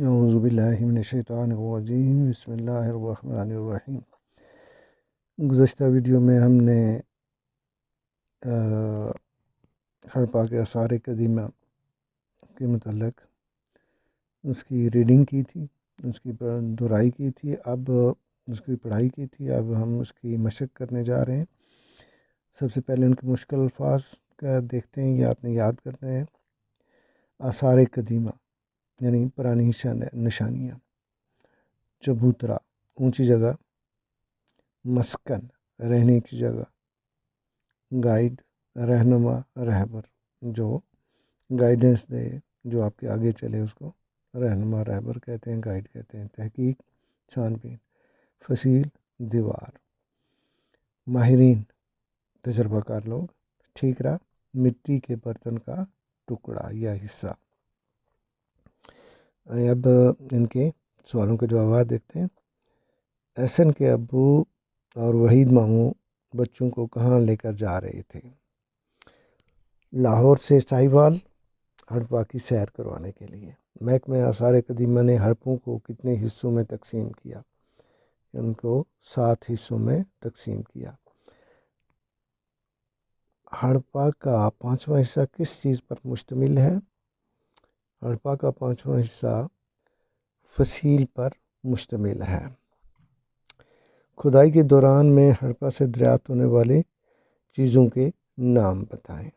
اعوذ باللہ من الشیطان الرجیم، بسم اللہ الرحمن الرحیم۔ گزشتہ ویڈیو میں ہم نے ہڑپا کے آثار قدیمہ کے متعلق اس کی ریڈنگ کی تھی، اس کی دہرائی کی تھی، اب اس کی پڑھائی کی تھی۔ اب ہم اس کی مشق کرنے جا رہے ہیں۔ سب سے پہلے ان کے مشکل الفاظ کا دیکھتے ہیں، یہ آپ نے یاد کرنا ہے۔ آثار قدیمہ یعنی پرانی نشانیاں۔ چبوترا اونچی جگہ، مسکن رہنے کی جگہ، گائیڈ رہنما رہبر جو گائیڈنس دے، جو آپ کے آگے چلے، اس کو رہنما رہبر کہتے ہیں، گائیڈ کہتے ہیں۔ تحقیق چھان بین، فصیل دیوار، ماہرین تجربہ کار لوگ، ٹھیکرا مٹی کے برتن کا ٹکڑا یا حصہ۔ اب ان کے سوالوں کے جوابات دیکھتے ہیں۔ احسن کے ابو اور وحید ماموں بچوں کو کہاں لے کر جا رہے تھے؟ لاہور سے ساہیوال ہڑپا کی سیر کروانے کے لیے۔ محکمہ آثار قدیمہ نے ہڑپوں کو کتنے حصوں میں تقسیم کیا؟ ان کو 7 حصوں میں تقسیم کیا۔ ہڑپا کا 5واں حصہ کس چیز پر مشتمل ہے؟ ہڑپا کا 5واں حصہ فصیل پر مشتمل ہے۔ کھدائی کے دوران میں ہڑپا سے دریافت ہونے والے چیزوں کے نام بتائیں۔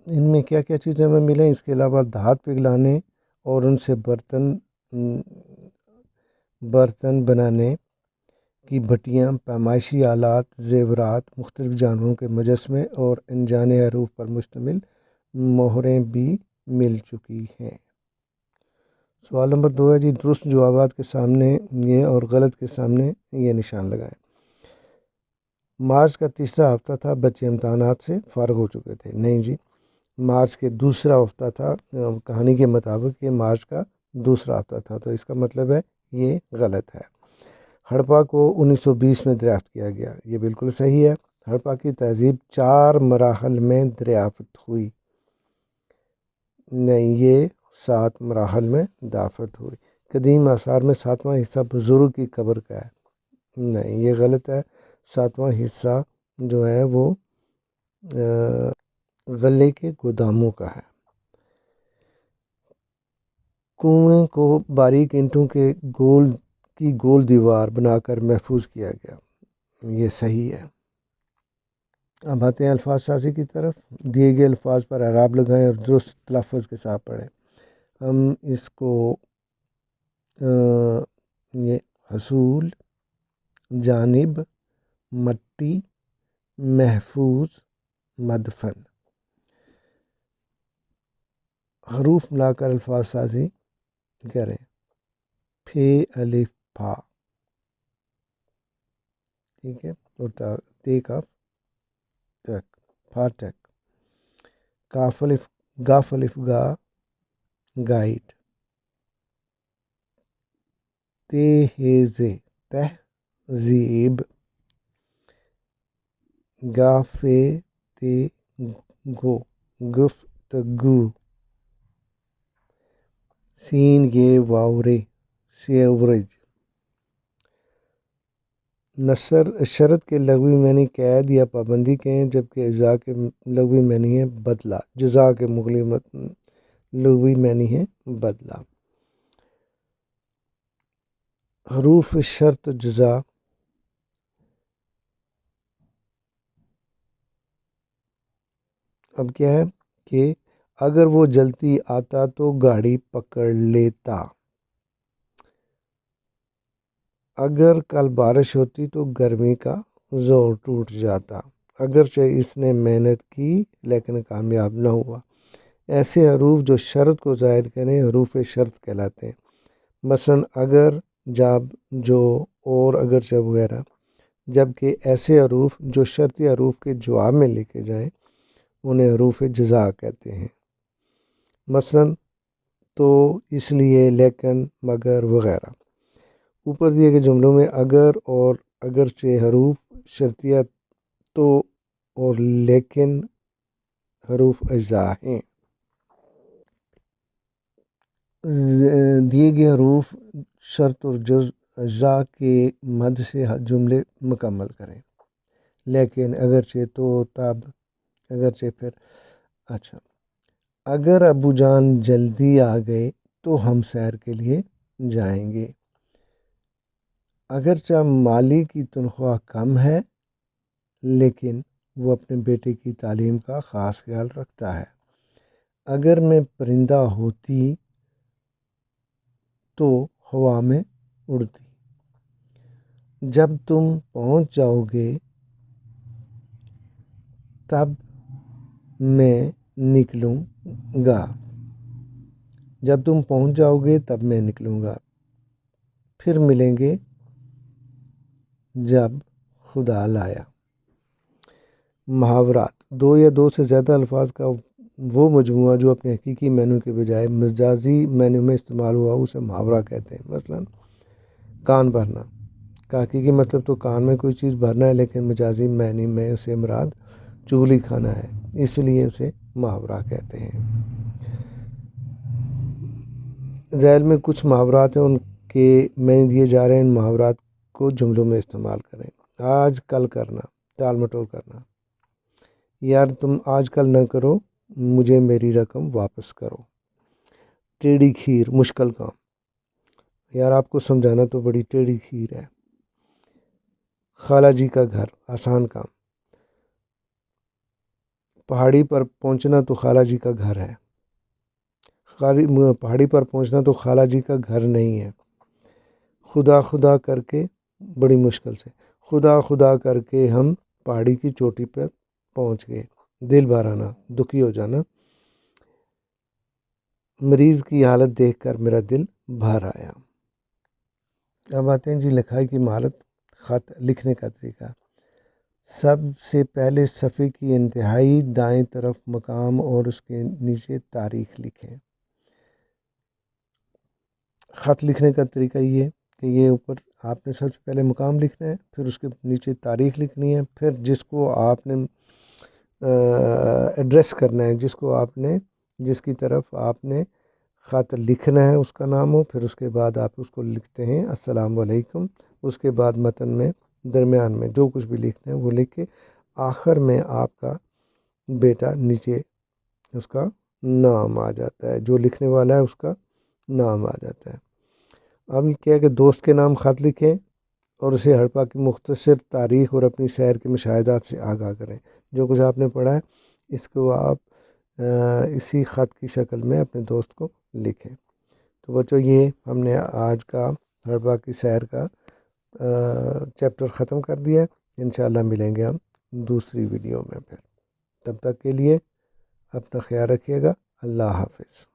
ان میں کیا کیا چیزیں ہمیں ملیں؟ اس کے علاوہ دھات پگھلانے اور ان سے برتن بنانے کی بھٹیاں، پیمائشی آلات، زیورات، مختلف جانوروں کے مجسمے اور انجان حروف پر مشتمل مہریں بھی مل چکی ہیں۔ سوال نمبر 2 ہے جی، درست جوابات کے سامنے یہ اور غلط کے سامنے یہ نشان لگائیں۔ مارچ کا تیسرا ہفتہ تھا، بچے امتحانات سے فارغ ہو چکے تھے۔ نہیں جی، مارچ کے دوسرا ہفتہ تھا، کہانی کے مطابق یہ مارچ کا دوسرا ہفتہ تھا، تو اس کا مطلب ہے یہ غلط ہے۔ ہڑپا کو 1920 میں دریافت کیا گیا، یہ بالکل صحیح ہے۔ ہڑپا کی تہذیب 4 مراحل میں دریافت ہوئی۔ نہیں، یہ 7 مراحل میں دریافت ہوئی۔ قدیم آثار میں 7واں حصہ بزرگ کی قبر کا ہے۔ نہیں، یہ غلط ہے۔ 7واں حصہ جو ہے وہ غلے کے گوداموں کا ہے۔ کنویں کو باریک اینٹوں کے گول دیوار بنا کر محفوظ کیا گیا، یہ صحیح ہے۔ اب آتے ہیں الفاظ سازی کی طرف۔ دیے گئے الفاظ پر اعراب لگائیں اور درست تلفظ کے ساتھ پڑھیں۔ ہم اس کو یہ حصول، جانب، مٹی، محفوظ، مدفن۔ حروف ملا کر الفاظ سازی کریں۔ ف الف پھا، ٹھیک ہے، تے کاف تک، پھاٹک۔ کاف الف گاف الف گا، گائیڈ۔ تے ہیزے، تہذیب۔ گافے تے گو، گفتگو۔ سین یہ واورے، سیوریج۔ نثر شرط کے لغوی معنی قید یا پابندی کے ہیں، جبکہ اجزاء کے لغوی معنی ہے بدلہ۔ جزا کے لغوی معنی ہے بدلہ۔ حروف شرط جزا۔ اب کیا ہے کہ اگر وہ جلدی آتا تو گاڑی پکڑ لیتا۔ اگر کل بارش ہوتی تو گرمی کا زور ٹوٹ جاتا۔ اگرچہ اس نے محنت کی لیکن کامیاب نہ ہوا۔ ایسے حروف جو شرط کو ظاہر کریں حروف شرط کہلاتے ہیں، مثلاً اگر، جب، جو، اور، اگرچہ وغیرہ۔ جبکہ ایسے حروف جو شرطی حروف کے جواب میں لکھے جائیں انہیں حروف جزا کہتے ہیں، مثلاً تو، اس لیے، لیکن، مگر وغیرہ۔ اوپر دیے گئے جملوں میں اگر اور اگرچہ حروف شرطیہ تو اور لیکن حروف اجزاء ہیں۔ دیے گئے حروف شرط اور جز اجزاء کے مد سے جملے مکمل کریں، لیکن اگرچہ تو تب اگرچہ پھر اچھا اگر ابو جان جلدی آ گئے تو ہم سیر کے لیے جائیں گے، اگرچہ مالی کی تنخواہ کم ہے لیکن وہ اپنے بیٹے کی تعلیم کا خاص خیال رکھتا ہے، اگر میں پرندہ ہوتی تو ہوا میں اڑتی، جب تم پہنچ جاؤ گے تب میں نکلوں گا، جب تم پہنچ جاؤ گے تب میں نکلوں گا، پھر ملیں گے جب خدا لایا۔ محاورات دو یا دو سے زیادہ الفاظ کا وہ مجموعہ جو اپنے حقیقی معنی کے بجائے مجازی معنی میں استعمال ہوا اسے محاورہ کہتے ہیں۔ مثلا کان بھرنا کا حقیقی مطلب تو کان میں کوئی چیز بھرنا ہے، لیکن مجازی معنی میں اسے مراد چغلی کھانا ہے، اس لیے اسے محاورہ کہتے ہیں۔ ذیل میں کچھ محاورات ہیں، ان کے معنی دیے جا رہے ہیں، ان محاورات کو جملوں میں استعمال کریں۔ آج کل کرنا، ٹال مٹول کرنا، یار تم آج کل نہ کرو، مجھے میری رقم واپس کرو۔ ٹیڑھی کھیر، مشکل کام، یار آپ کو سمجھانا تو بڑی ٹیڑھی کھیر ہے۔ خالہ جی کا گھر، آسان کام، پہاڑی پر پہنچنا تو خالہ جی کا گھر ہے، پہاڑی پر پہنچنا تو خالہ جی کا گھر نہیں ہے۔ خدا خدا کر کے، بڑی مشکل سے، خدا خدا کر کے ہم پہاڑی کی چوٹی پر پہنچ گئے۔ دل بھر آنا، دکھی ہو جانا، مریض کی حالت دیکھ کر میرا دل بھر آیا۔ اب آتے ہیں جی لکھائی کی مہارت، خط لکھنے کا طریقہ۔ سب سے پہلے صفحے کی انتہائی دائیں طرف مقام اور اس کے نیچے تاریخ لکھیں۔ خط لکھنے کا طریقہ یہ ہے کہ یہ اوپر آپ نے سب سے پہلے مقام لکھنا ہے، پھر اس کے نیچے تاریخ لکھنی ہے، پھر جس کو آپ نے ایڈریس کرنا ہے، جس کی طرف آپ نے خط لکھنا ہے اس کا نام ہو، پھر اس کے بعد آپ اس کو لکھتے ہیں السلام علیکم، اس کے بعد متن میں درمیان میں جو کچھ بھی لکھنا ہے وہ لکھ کے آخر میں آپ کا بیٹا نیچے اس کا نام آ جاتا ہے، جو لکھنے والا ہے اس کا نام آ جاتا ہے۔ اب یہ کیا ہے کہ دوست کے نام خط لکھیں اور اسے ہڑپا کی مختصر تاریخ اور اپنی سیر کے مشاہدات سے آگاہ کریں۔ جو کچھ آپ نے پڑھا ہے اس کو آپ اسی خط کی شکل میں اپنے دوست کو لکھیں۔ تو بچوں یہ ہم نے آج کا ہڑپا کی سیر کا چیپٹر ختم کر دیا ہے، انشاءاللہ ملیں گے ہم دوسری ویڈیو میں پھر، تب تک کے لیے اپنا خیال رکھیے گا، اللہ حافظ۔